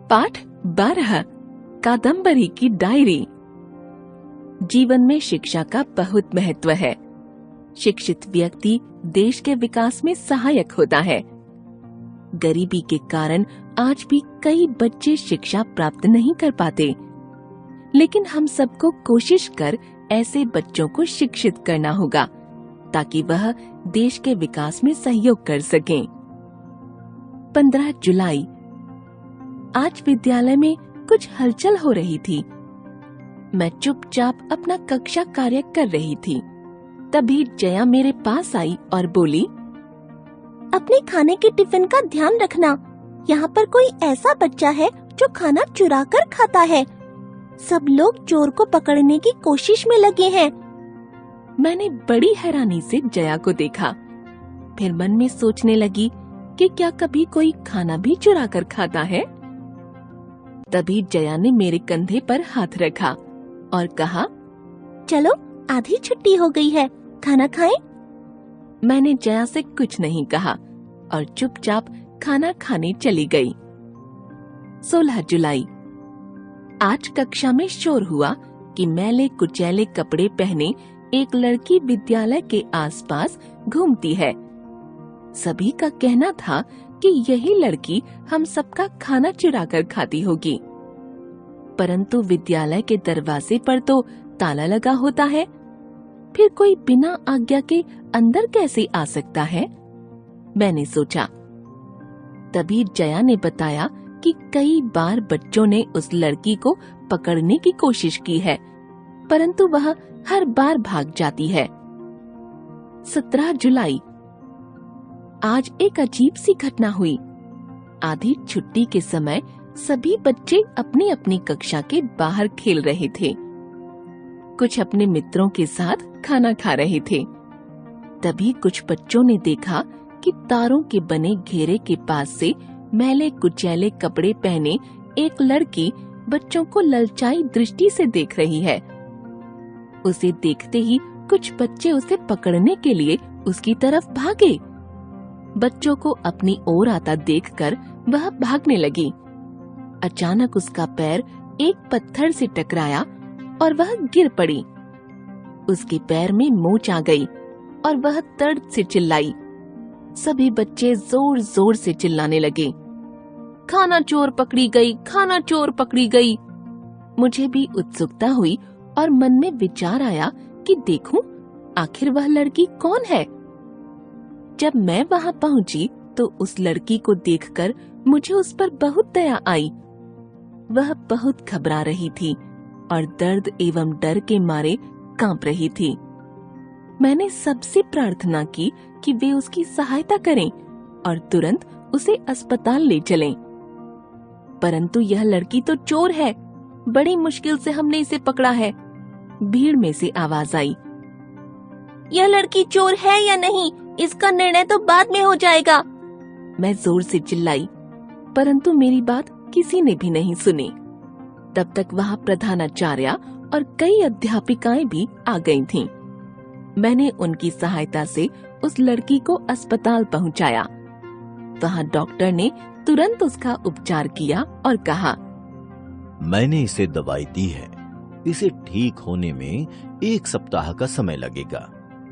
पाठ 12 कादम्बरी की डायरी। जीवन में शिक्षा का बहुत महत्व है। शिक्षित व्यक्ति देश के विकास में सहायक होता है। गरीबी के कारण आज भी कई बच्चे शिक्षा प्राप्त नहीं कर पाते, लेकिन हम सबको कोशिश कर ऐसे बच्चों को शिक्षित करना होगा ताकि वह देश के विकास में सहयोग कर सकें। 15 जुलाई। आज विद्यालय में कुछ हलचल हो रही थी। मैं चुपचाप अपना कक्षा कार्य कर रही थी। तभी जया मेरे पास आई और बोली, अपने खाने के टिफिन का ध्यान रखना। यहाँ पर कोई ऐसा बच्चा है जो खाना चुरा कर खाता है। सब लोग चोर को पकड़ने की कोशिश में लगे हैं। मैंने बड़ी हैरानी से जया को देखा। फिर मन में सोचने लगी कि क्या कभी कोई खाना भी चुरा कर खाता है। तभी जया ने मेरे कंधे पर हाथ रखा और कहा, चलो आधी छुट्टी हो गई है, खाना खाएं? मैंने जया से कुछ नहीं कहा और चुपचाप खाना खाने चली गई। 16 जुलाई। आज कक्षा में शोर हुआ कि मैले कुचैले कपड़े पहने एक लड़की विद्यालय के आसपास घूमती है। सभी का कहना था कि यही लड़की हम सबका खाना चुरा कर खाती होगी, परंतु विद्यालय के दरवाजे पर तो ताला लगा होता है। फिर कोई बिना आज्ञा के अंदर कैसे आ सकता है, मैंने सोचा। तभी जया ने बताया कि कई बार बच्चों ने उस लड़की को पकड़ने की कोशिश की है, परंतु वह हर बार भाग जाती है। 17 जुलाई। आज एक अजीब सी घटना हुई। आधी छुट्टी के समय सभी बच्चे अपनी अपनी कक्षा के बाहर खेल रहे थे। कुछ अपने मित्रों के साथ खाना खा रहे थे। तभी कुछ बच्चों ने देखा कि तारों के बने घेरे के पास से मैले कुचैले कपड़े पहने एक लड़की बच्चों को ललचाई दृष्टि से देख रही है। उसे देखते ही कुछ बच्चे उसे पकड़ने के लिए उसकी तरफ भागे। बच्चों को अपनी ओर आता देखकर वह भागने लगी। अचानक उसका पैर एक पत्थर से टकराया और वह गिर पड़ी। उसके पैर में मोच आ गई और वह दर्द से चिल्लाई। सभी बच्चे जोर जोर से चिल्लाने लगे, खाना चोर पकड़ी गई, खाना चोर पकड़ी गई। मुझे भी उत्सुकता हुई और मन में विचार आया कि देखूं आखिर वह लड़की कौन है। जब मैं वहां पहुंची तो उस लड़की को देखकर मुझे उस पर बहुत दया आई। वह बहुत घबरा रही थी और दर्द एवं डर के मारे कांप रही थी। मैंने सबसे प्रार्थना की कि वे उसकी सहायता करें और तुरंत उसे अस्पताल ले चलें। परंतु यह लड़की तो चोर है, बड़ी मुश्किल से हमने इसे पकड़ा है। भीड़ में से आवाज आई, यह लड़की चोर है या नहीं, इसका निर्णय तो बाद में हो जाएगा। मैं जोर से चिल्लाई, परंतु मेरी बात किसी ने भी नहीं सुनी। तब तक वहाँ प्रधानाचार्य और कई अध्यापिकाएं भी आ गई थीं। मैंने उनकी सहायता से उस लड़की को अस्पताल पहुंचाया। वहाँ डॉक्टर ने तुरंत उसका उपचार किया और कहा, मैंने इसे दवाई दी है, इसे ठीक होने में 1 सप्ताह का समय लगेगा,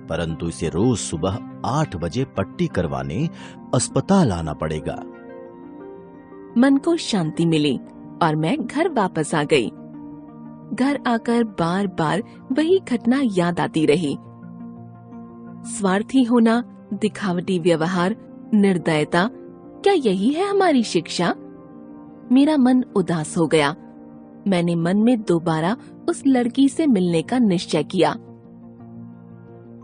परंतु इसे रोज सुबह 8 बजे पट्टी करवाने अस्पताल आना पड़ेगा। मन को शांति मिली और मैं घर वापस आ गई। घर आकर बार बार वही घटना याद आती रही। स्वार्थी होना, दिखावटी व्यवहार, निर्दयता, क्या यही है हमारी शिक्षा? मेरा मन उदास हो गया। मैंने मन में दोबारा उस लड़की से मिलने का निश्चय किया।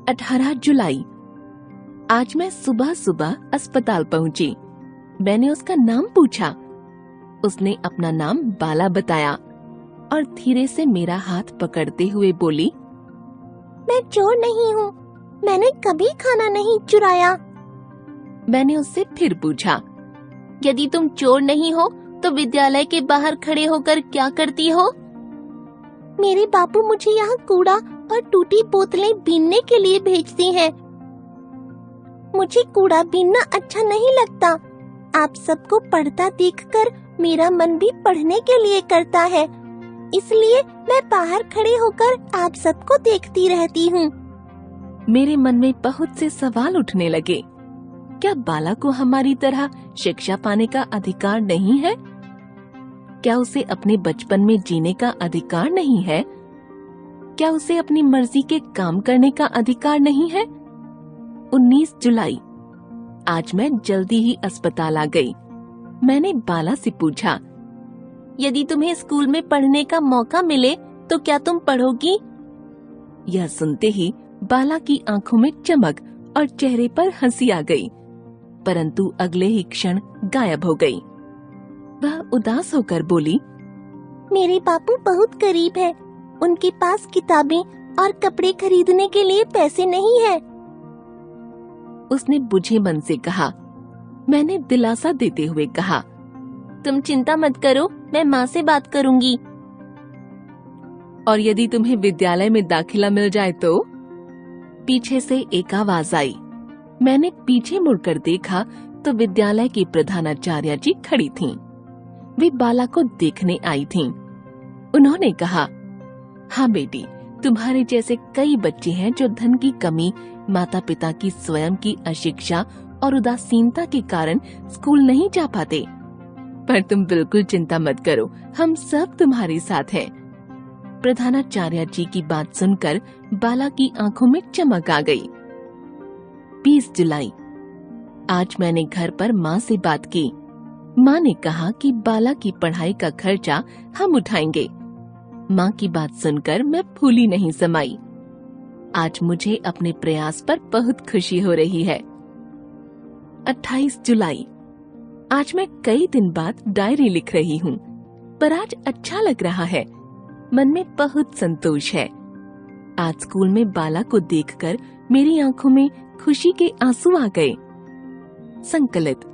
18 जुलाई। आज मैं सुबह सुबह अस्पताल पहुंची। मैंने उसका नाम पूछा। उसने अपना नाम बाला बताया और धीरे से मेरा हाथ पकड़ते हुए बोली, मैं चोर नहीं हूँ, मैंने कभी खाना नहीं चुराया। मैंने उससे फिर पूछा, यदि तुम चोर नहीं हो तो विद्यालय के बाहर खड़े होकर क्या करती हो? मेरे बापू मुझे यहाँ कूड़ा और टूटी बोतलें बीनने के लिए भेजते हैं। मुझे कूड़ा बीनना अच्छा नहीं लगता। आप सबको पढ़ता देखकर मेरा मन भी पढ़ने के लिए करता है, इसलिए मैं बाहर खड़े होकर आप सबको देखती रहती हूँ। मेरे मन में बहुत से सवाल उठने लगे। क्या बाला को हमारी तरह शिक्षा पाने का अधिकार नहीं है? क्या उसे अपने बचपन में जीने का अधिकार नहीं है? क्या उसे अपनी मर्जी के काम करने का अधिकार नहीं है? 19 जुलाई। आज मैं जल्दी ही अस्पताल आ गई। मैंने बाला से पूछा, यदि तुम्हें स्कूल में पढ़ने का मौका मिले तो क्या तुम पढ़ोगी? यह सुनते ही बाला की आंखों में चमक और चेहरे पर हंसी आ गई, परंतु अगले ही क्षण गायब हो गई। वह उदास होकर बोली, मेरे बापू बहुत गरीब है, उनके पास किताबें और कपड़े खरीदने के लिए पैसे नहीं है। उसने बुझे मन से कहा। मैंने दिलासा देते हुए कहा, तुम चिंता मत करो, मैं माँ से बात करूंगी। और यदि तुम्हें विद्यालय में दाखिला मिल जाए तो? पीछे से एक आवाज आई। मैंने पीछे मुड़कर देखा तो विद्यालय की प्रधानाचार्य जी खड़ी थीं। वे बाला को देखने आई थीं। उन्होंने कहा, हाँ बेटी, तुम्हारे जैसे कई बच्चे हैं जो धन की कमी, माता पिता की स्वयं की अशिक्षा और उदासीनता के कारण स्कूल नहीं जा पाते। पर तुम बिल्कुल चिंता मत करो, हम सब तुम्हारे साथ हैं। प्रधानाचार्य जी की बात सुनकर बाला की आंखों में चमक आ गई। 20 जुलाई। आज मैंने घर पर माँ से बात की। माँ ने कहा कि बाला की पढ़ाई का खर्चा हम उठाएंगे। माँ की बात सुनकर मैं फूली नहीं समाई। आज मुझे अपने प्रयास पर बहुत खुशी हो रही है। 28 जुलाई। आज मैं कई दिन बाद डायरी लिख रही हूँ, पर आज अच्छा लग रहा है। मन में बहुत संतोष है। आज स्कूल में बाला को देखकर मेरी आंखों में खुशी के आंसू आ गए। संकलित